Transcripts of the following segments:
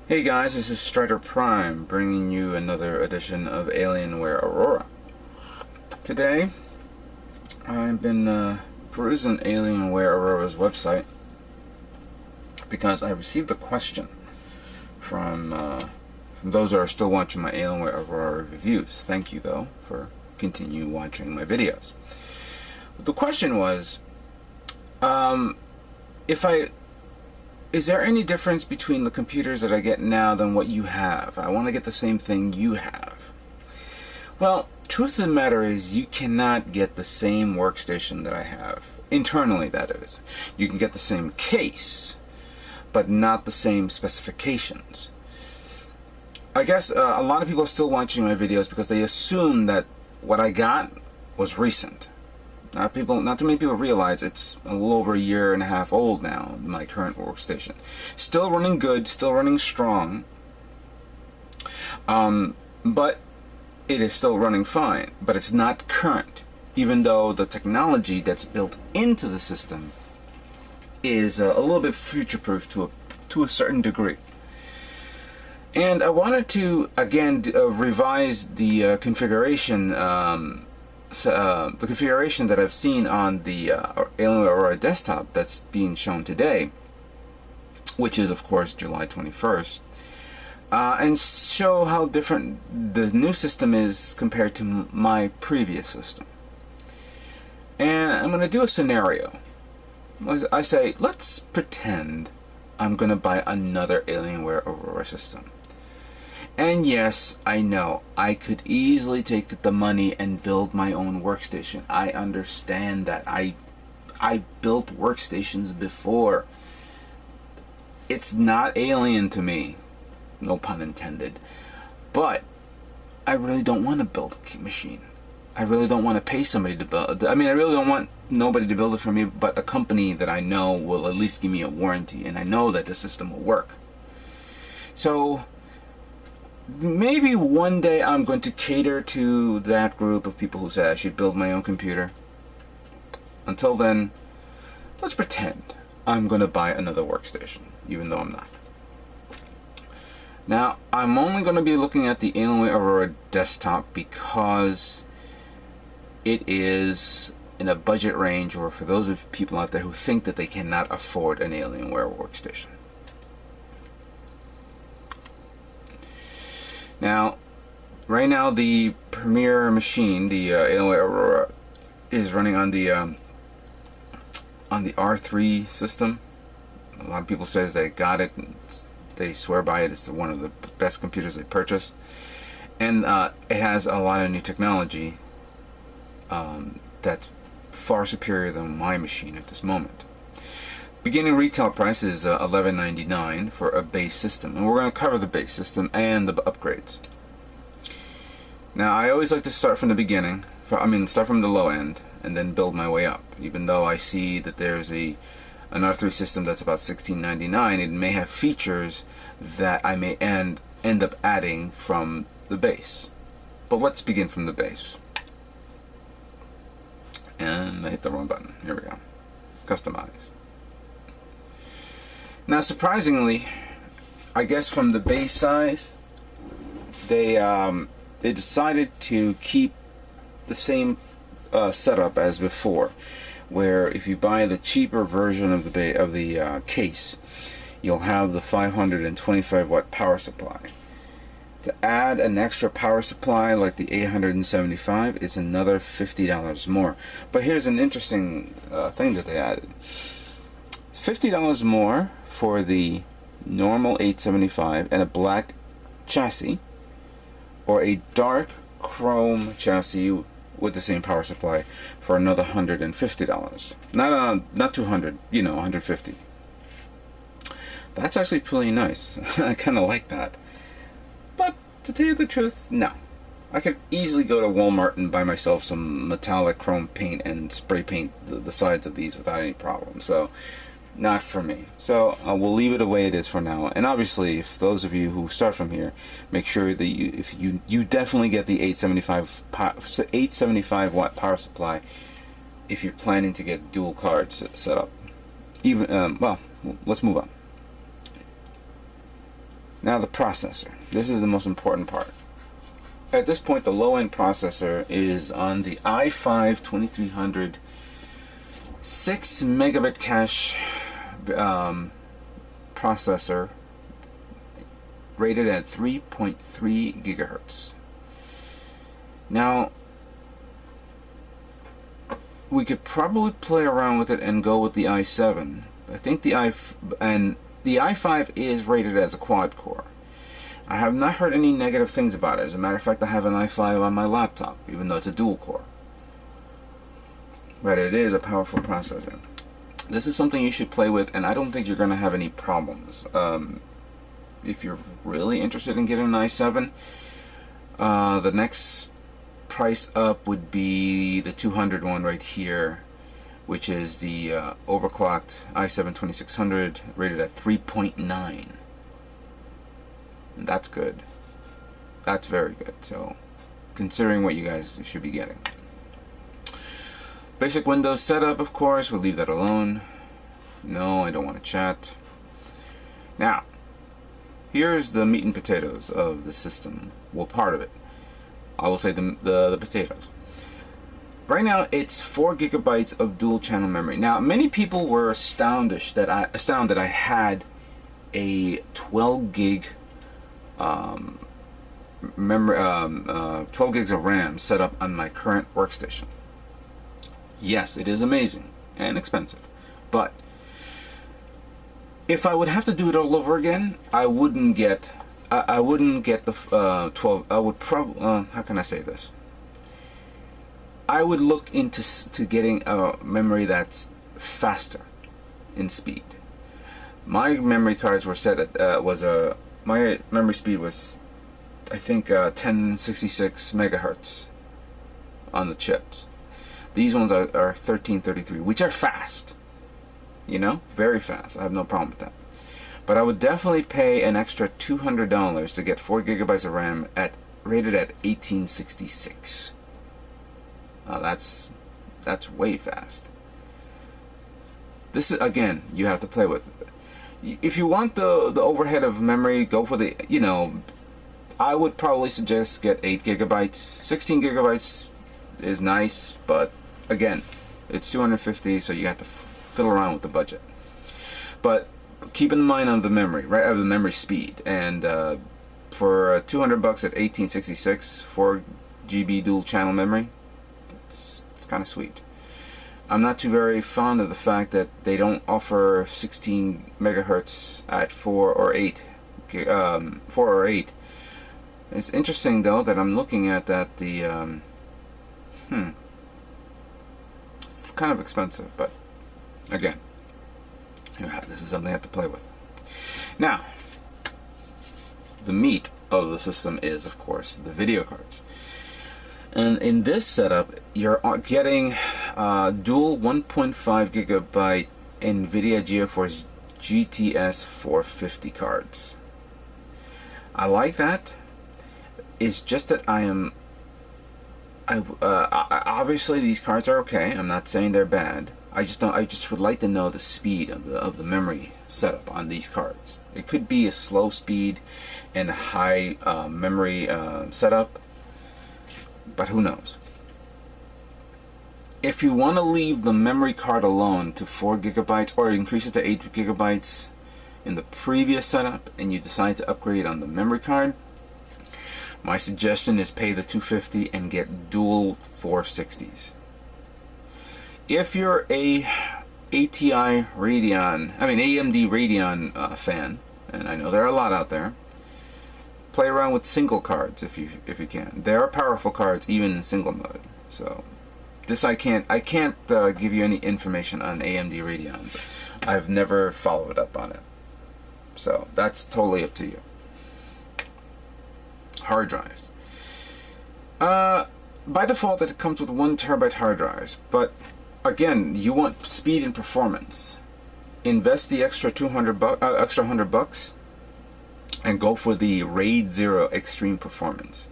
Hey guys, this is Strider Prime bringing you another edition of Alienware Aurora. Today, I've been perusing Alienware Aurora's website because I received a question from those who are still watching my Alienware Aurora reviews. Thank you though for continue watching my videos. The question was, is there any difference between the computers that I get now than what you have? I want to get the same thing you have. Well, truth of the matter is you cannot get the same workstation that I have. Internally, that is. You can get the same case, but not the same specifications. I guess a lot of people are still watching my videos because they assume that what I got was recent. Not too many people realize it's a little over a year and a half old now, my current workstation. Still running good, still running strong, but it is still running fine, but it's not current, even though the technology that's built into the system is a little bit future-proof to a certain degree. And I wanted to, again, revise the configuration the configuration that I've seen on the Alienware Aurora desktop that's being shown today, which is of course July 21st, and show how different the new system is compared to my previous system. And I'm going to do a scenario. I say, let's pretend I'm going to buy another Alienware Aurora system. And yes, I know, I could easily take the money and build my own workstation. I understand that. I built workstations before. It's not alien to me, no pun intended. But I really don't want to build a machine. I really don't want to pay somebody to build. I really don't want nobody to build it for me, but a company that I know will at least give me a warranty, and I know that the system will work. So maybe one day I'm going to cater to that group of people who say I should build my own computer. Until then, let's pretend I'm going to buy another workstation, even though I'm not. Now, I'm only going to be looking at the Alienware Aurora desktop because it is in a budget range, or for those of people out there who think that they cannot afford an Alienware workstation. Now, right now the premier machine, the Alienware Aurora, is running on the R3 system. A lot of people says they got it. They swear by it. It's one of the best computers they purchased, and it has a lot of new technology that's far superior than my machine at this moment. Beginning retail price is $11.99 for a base system, and we're going to cover the base system and the upgrades. Now, I always like to start from the beginning, start from the low end and then build my way up. Even though I see that there's an R3 system that's about $16.99, it may have features that I may end up adding from the base. But let's begin from the base. And I hit the wrong button. Here we go. Customize. Now, surprisingly, I guess from the base size, they decided to keep the same setup as before, where if you buy the cheaper version of the case, you'll have the 525 watt power supply. To add an extra power supply like the 875, it's another $50 more. But here's an interesting thing that they added: $50 more for the normal 875 and a black chassis, or a dark chrome chassis with the same power supply for another $150. Not 200, $150. That's actually pretty nice. I kind of like that. But to tell you the truth, no. I could easily go to Walmart and buy myself some metallic chrome paint and spray paint the sides of these without any problem. So, not for me. So we'll leave it the way it is for now. And obviously, if those of you who start from here, make sure that you definitely get the 875 watt power supply if you're planning to get dual cards set up. Well, let's move on. Now the processor. This is the most important part. At this point, the low-end processor is on the i5 2300 6 megabit cache processor rated at 3.3 gigahertz. Now, we could probably play around with it and go with the i7. I think the i5 is rated as a quad core. I have not heard any negative things about it. As a matter of fact, I have an i5 on my laptop, even though it's a dual core. But it is a powerful processor. This is something you should play with, and I don't think you're going to have any problems. If you're really interested in getting an i7, the next price up would be the 200 one right here, which is the overclocked i7 2600 rated at 3.9. That's good. That's very good. So, considering what you guys should be getting. Basic Windows setup, of course, we'll leave that alone. No, I don't want to chat. Now, here's the meat and potatoes of the system. Well, part of it. I will say the potatoes. Right now, it's 4 gigabytes of dual channel memory. Now, many people were astounded that I had a 12 gig memory, 12 gigs of RAM set up on my current workstation. Yes, it is amazing and expensive, but if I would have to do it all over again, I wouldn't get the 12. I would probably how can I say this? I would look into getting a memory that's faster in speed. My memory cards were set at my memory speed was, I think, 1066 megahertz on the chips. These ones are 1333, which are fast. You know, very fast. I have no problem with that. But I would definitely pay an extra $200 to get 4 gigabytes of RAM rated at 1866. That's way fast. This is, again, you have to play with. If you want the overhead of memory, go for the, you know, I would probably suggest get 8 gigabytes. 16 gigabytes is nice, but again, it's 250, so you have to fiddle around with the budget. But keep in mind on the memory, right? Of the memory speed, and for $200 at 1866, 4 GB dual channel memory, it's kind of sweet. I'm not too very fond of the fact that they don't offer 16 megahertz at 4 or 8. 4 or 8. It's interesting though that I'm looking at that the it's kind of expensive, but again, this is something I have to play with. Now, the meat of the system is, of course, the video cards. And in this setup, you're getting dual 1.5 gigabyte NVIDIA GeForce GTS 450 cards. I like that. It's just that obviously these cards are okay. I'm not saying they're bad. I just would like to know the speed of the memory setup on these cards. It could be a slow speed and a high memory setup, but who knows? If you want to leave the memory card alone to 4 gigabytes or increase it to 8 gigabytes in the previous setup, and you decide to upgrade on the memory card, my suggestion is pay the $250 and get dual 460s. If you're a AMD Radeon fan, and I know there are a lot out there, play around with single cards if you can. There are powerful cards even in single mode. So this I can't give you any information on AMD Radeons. I've never followed up on it. So that's totally up to you. Hard drives. By default, it comes with 1 terabyte hard drives, but again, you want speed and performance. Invest the extra $100 and go for the RAID 0 Extreme Performance.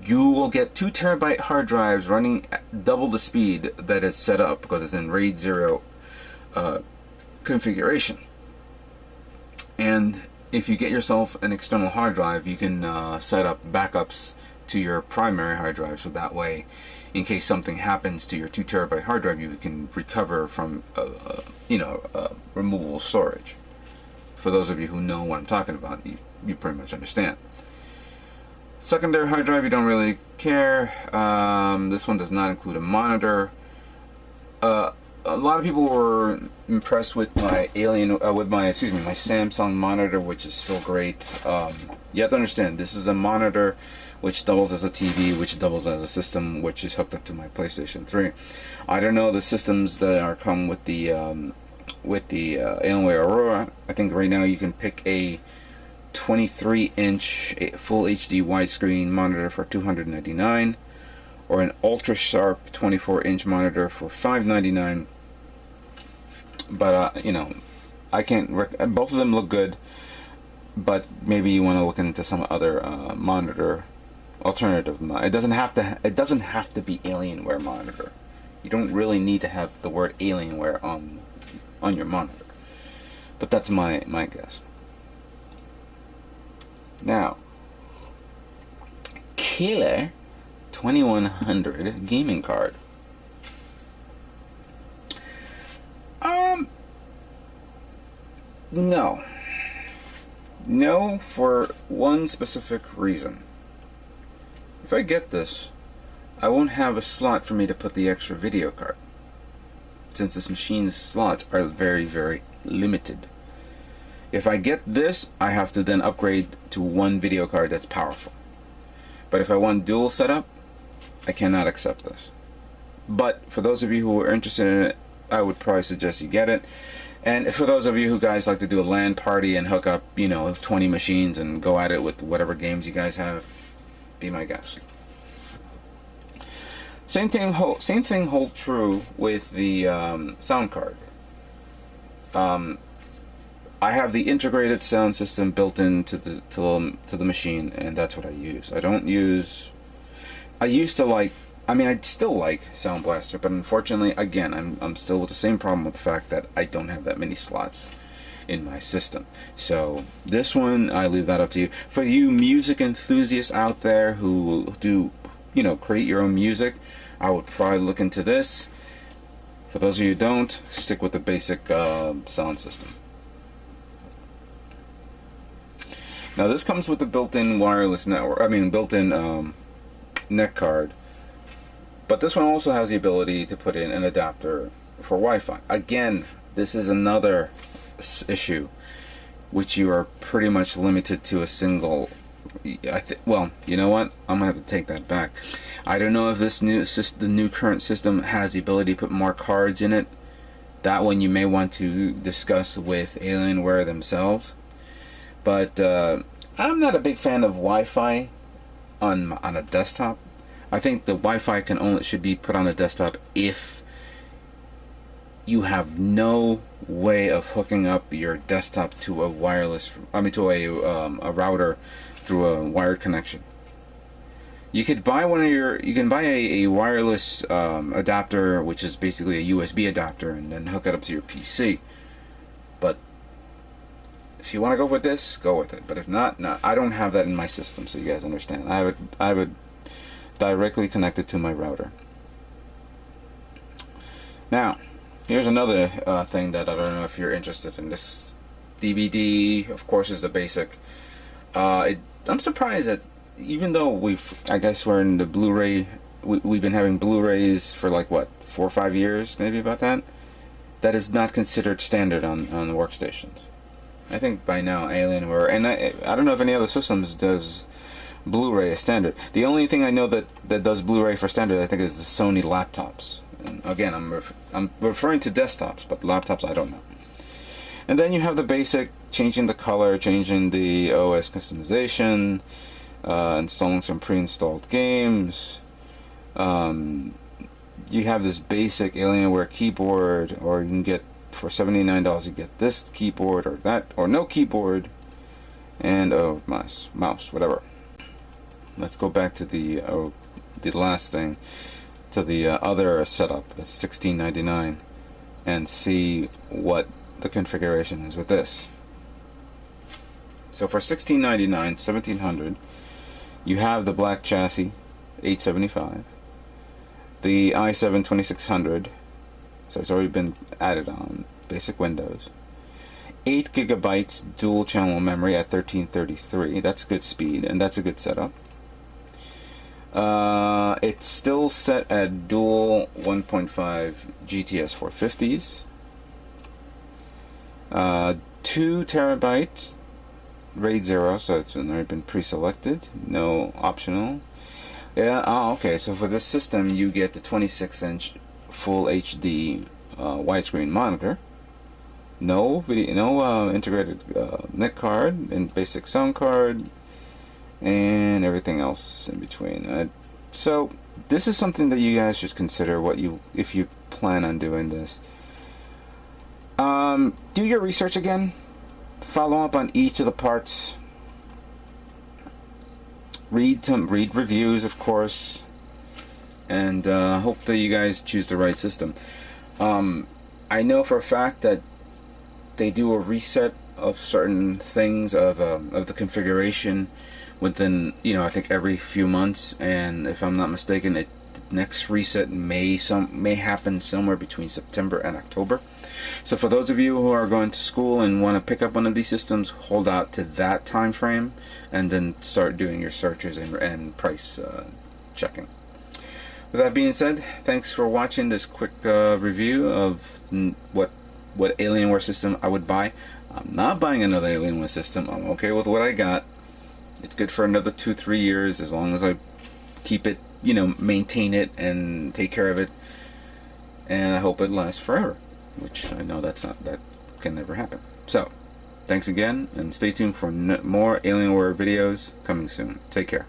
You will get 2 terabyte hard drives running at double the speed that is set up because it's in RAID 0 configuration. And if you get yourself an external hard drive, you can set up backups to your primary hard drive, so that way, in case something happens to your 2 terabyte hard drive, you can recover from removable storage. For those of you who know what I'm talking about, you pretty much understand. Secondary hard drive, you don't really care. This one does not include a monitor. A lot of people were impressed with my my Samsung monitor, which is still great. You have to understand, this is a monitor which doubles as a TV, which doubles as a system, which is hooked up to my PlayStation 3. I don't know the systems that are come with the Alienware Aurora. I think right now you can pick a 23-inch full HD widescreen monitor for $299, or an ultra sharp 24-inch monitor for $599. But I can't. Both of them look good, but maybe you want to look into some other monitor alternative. It doesn't have to. It doesn't have to be Alienware monitor. You don't really need to have the word Alienware on your monitor. But that's my guess. Now, killer 2100 gaming card. No, for one specific reason. If I get this, I won't have a slot for me to put the extra video card, since this machine's slots are very, very limited. If I get this, I have to then upgrade to one video card that's powerful. But if I want dual setup, I cannot accept this. But for those of you who are interested in it, I would probably suggest you get it. And for those of you who guys like to do a LAN party and hook up, 20 machines and go at it with whatever games you guys have, be my guest. Same thing holds true with the sound card. I have the integrated sound system built into the machine, and that's what I use. I still like Sound Blaster, but unfortunately, again, I'm still with the same problem with the fact that I don't have that many slots in my system. So this one, I leave that up to you. For you music enthusiasts out there who do, create your own music, I would probably look into this. For those of you who don't, stick with the basic sound system. Now this comes with a built-in wireless network. Built-in neck card. But this one also has the ability to put in an adapter for Wi-Fi. Again, this is another issue which you are pretty much limited to a single. Well, you know what? I'm gonna have to take that back. I don't know if the new current system has the ability to put more cards in it. That one you may want to discuss with Alienware themselves. But I'm not a big fan of Wi-Fi on a desktop. I think the Wi-Fi should be put on a desktop if you have no way of hooking up your desktop to a a router through a wired connection. You could buy a wireless adapter, which is basically a USB adapter, and then hook it up to your PC. But if you want to go with this, go with it. But if not, no. I don't have that in my system, so you guys understand. I have it directly connected to my router. Now, here's another thing that I don't know if you're interested in. This DVD, of course, is the basic. I'm surprised that even though we're in the BluRay, we've been having Blu-rays for like what, 4 or 5 years, maybe about that. That is not considered standard on the workstations. I think by now Alienware, and I don't know if any other systems does Blu-ray as standard. The only thing I know that does Blu-ray for standard, I think, is the Sony laptops. And again, I'm referring to desktops, but laptops I don't know. And then you have the basic, changing the color, changing the OS customization, installing some pre-installed games. You have this basic Alienware keyboard, or you can get for $79 you get this keyboard or that, or no keyboard, and mouse, whatever. Let's go back to the last thing, to the other setup, that's $16.99, and see what the configuration is with this. So for $1699, 1700, you have the black chassis, 875, the i7 2600, so it's already been added on, basic Windows, 8 gigabytes dual channel memory at 1333. That's good speed, and that's a good setup. It's still set at dual 1.5 GTS 450s. 2 terabyte RAID 0, so it's already been pre-selected, no optional. Yeah, oh, okay, so for this system you get the 26-inch full HD widescreen monitor. No video, no integrated NIC card, and basic sound card, and everything else in between. So this is something that you guys should consider if you plan on doing this. Do your research again. Follow up on each of the parts. Read reviews, of course, and hope that you guys choose the right system. I know for a fact that they do a reset of certain things of the configuration within, I think every few months, and if I'm not mistaken, the next reset may happen somewhere between September and October. So for those of you who are going to school and want to pick up one of these systems, hold out to that time frame and then start doing your searches and price checking. With that being said, thanks for watching this quick review of what Alienware system I would buy. I'm not buying another Alienware system. I'm okay with what I got. It's good for another 2-3 years as long as I keep it, maintain it and take care of it, and I hope it lasts forever, which I know that can never happen. So thanks again, and stay tuned for more Alienware videos coming soon. Take care.